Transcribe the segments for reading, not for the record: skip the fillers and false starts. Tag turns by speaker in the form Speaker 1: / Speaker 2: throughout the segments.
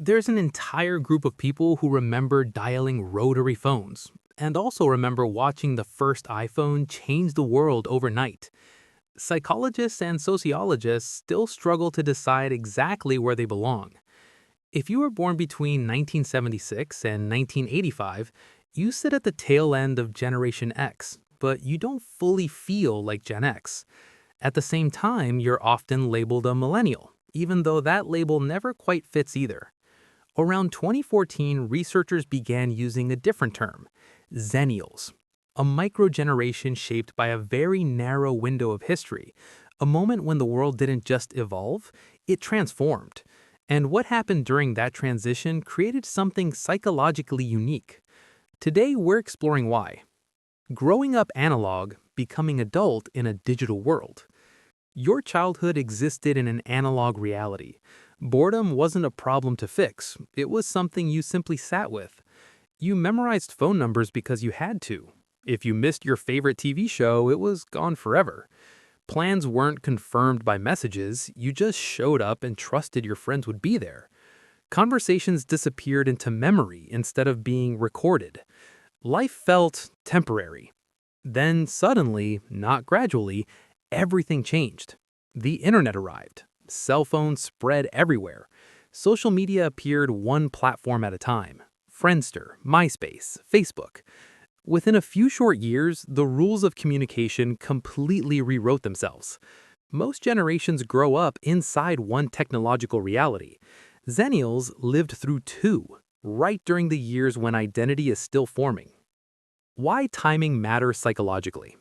Speaker 1: There's an entire group of people who remember dialing rotary phones and also remember watching the first iPhone change the world overnight. Psychologists and sociologists still struggle to decide exactly where they belong. If you were born between 1976 and 1985, you sit at the tail end of Generation X, but you don't fully feel like Gen X. At the same time, you're often labeled a millennial, even though that label never quite fits either. Around 2014, researchers began using a different term, Xennials, a microgeneration shaped by a very narrow window of history, a moment when the world didn't just evolve, it transformed. And what happened during that transition created something psychologically unique. Today, we're exploring why. Growing up analog, becoming adult in a digital world. Your childhood existed in an analog reality. Boredom wasn't a problem to fix, it was something you simply sat with. You memorized phone numbers because you had to. If you missed your favorite TV show, it was gone forever. Plans weren't confirmed by messages, you just showed up and trusted your friends would be there. Conversations disappeared into memory instead of being recorded. Life felt temporary. Then suddenly, not gradually, everything changed. The internet arrived. Cell phones spread everywhere. Social media appeared one platform at a time. Friendster, MySpace, Facebook. Within a few short years, the rules of communication completely rewrote themselves. Most generations grow up inside one technological reality. Xennials lived through two, right during the years when identity is still forming. Why timing matters psychologically.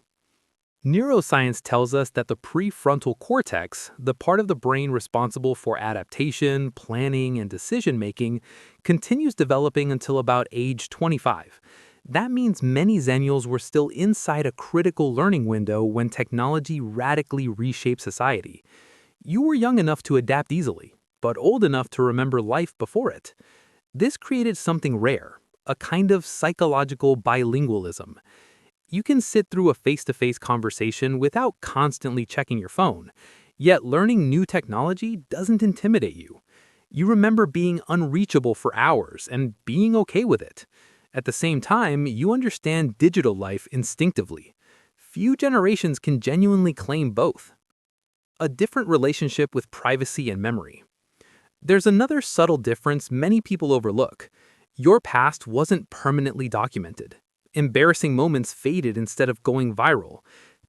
Speaker 1: Neuroscience tells us that the prefrontal cortex, the part of the brain responsible for adaptation, planning, and decision-making, continues developing until about age 25. That means many Xennials were still inside a critical learning window when technology radically reshaped society. You were young enough to adapt easily, but old enough to remember life before it. This created something rare, a kind of psychological bilingualism. You can sit through a face-to-face conversation without constantly checking your phone, yet learning new technology doesn't intimidate you. You remember being unreachable for hours and being okay with it. At the same time, you understand digital life instinctively. Few generations can genuinely claim both. A different relationship with privacy and memory. There's another subtle difference many people overlook. Your past wasn't permanently documented. Embarrassing moments faded instead of going viral.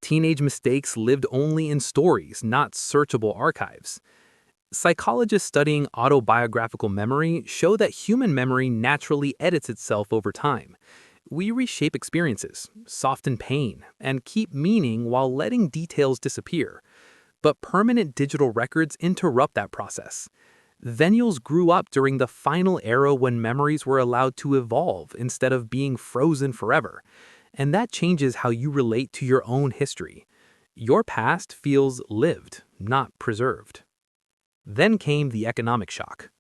Speaker 1: Teenage mistakes lived only in stories, not searchable archives. Psychologists studying autobiographical memory show that human memory naturally edits itself over time. We reshape experiences, soften pain, and keep meaning while letting details disappear. But permanent digital records interrupt that process. Xennials grew up during the final era when memories were allowed to evolve instead of being frozen forever. And that changes how you relate to your own history. Your past feels lived, not preserved. Then came the economic shock.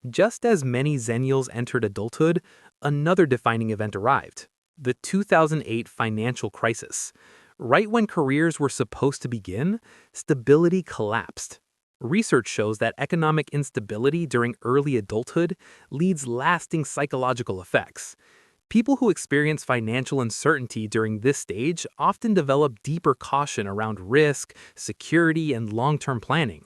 Speaker 1: Just as many Xennials entered adulthood, another defining event arrived, the 2008 financial crisis. Right when careers were supposed to begin, stability collapsed. Research shows that economic instability during early adulthood leads lasting psychological effects. People who experience financial uncertainty during this stage often develop deeper caution around risk, security, and long-term planning.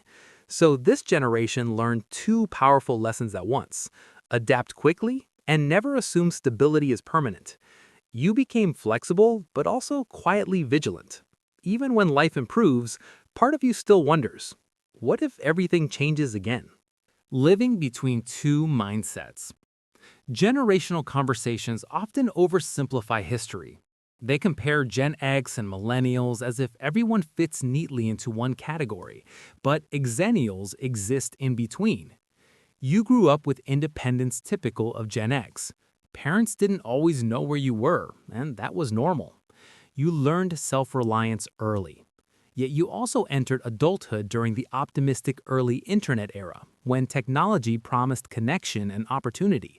Speaker 1: So this generation learned two powerful lessons at once: adapt quickly and never assume stability is permanent. You became flexible, but also quietly vigilant. Even when life improves, part of you still wonders, what if everything changes again? Living between two mindsets. Generational conversations often oversimplify history. They compare Gen X and Millennials as if everyone fits neatly into one category, but Xennials exist in between. You grew up with independence typical of Gen X. Parents didn't always know where you were, and that was normal. You learned self-reliance early. Yet you also entered adulthood during the optimistic early internet era, when technology promised connection and opportunity.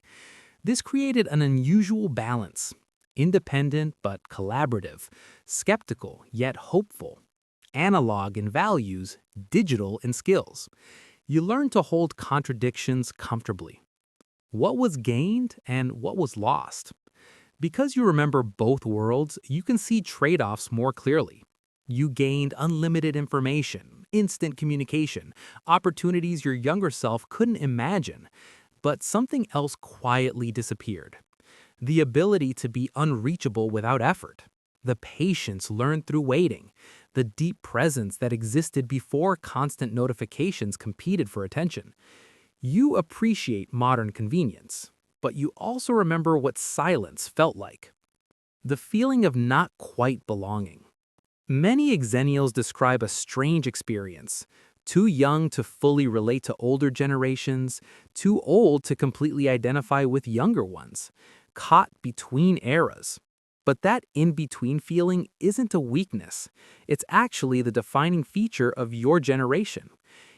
Speaker 1: This created an unusual balance: independent but collaborative, skeptical yet hopeful, analog in values, digital in skills. You learned to hold contradictions comfortably. What was gained and what was lost? Because you remember both worlds, you can see trade-offs more clearly. You gained unlimited information, instant communication, opportunities your younger self couldn't imagine, but something else quietly disappeared. The ability to be unreachable without effort, the patience learned through waiting, the deep presence that existed before constant notifications competed for attention. You appreciate modern convenience, but you also remember what silence felt like. The feeling of not quite belonging. Many Xennials describe a strange experience. Too young to fully relate to older generations, too old to completely identify with younger ones, caught between eras. But that in-between feeling isn't a weakness. It's actually the defining feature of your generation.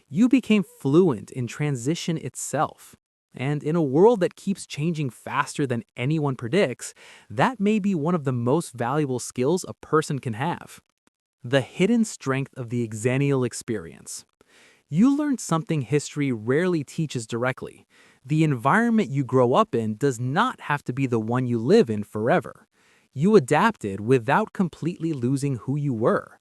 Speaker 1: You became fluent in transition itself. And in a world that keeps changing faster than anyone predicts, that may be one of the most valuable skills a person can have. The hidden strength of the Xennial experience. You learned something history rarely teaches directly. The environment you grow up in does not have to be the one you live in forever. You adapted without completely losing who you were.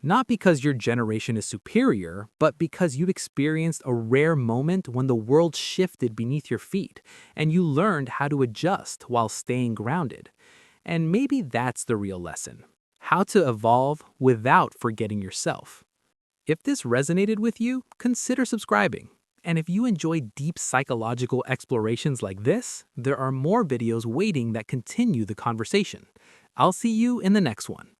Speaker 1: Not because your generation is superior, but because you experienced a rare moment when the world shifted beneath your feet, and you learned how to adjust while staying grounded. And maybe that's the real lesson. How to evolve without forgetting yourself. If this resonated with you, consider subscribing. And if you enjoy deep psychological explorations like this, there are more videos waiting that continue the conversation. I'll see you in the next one.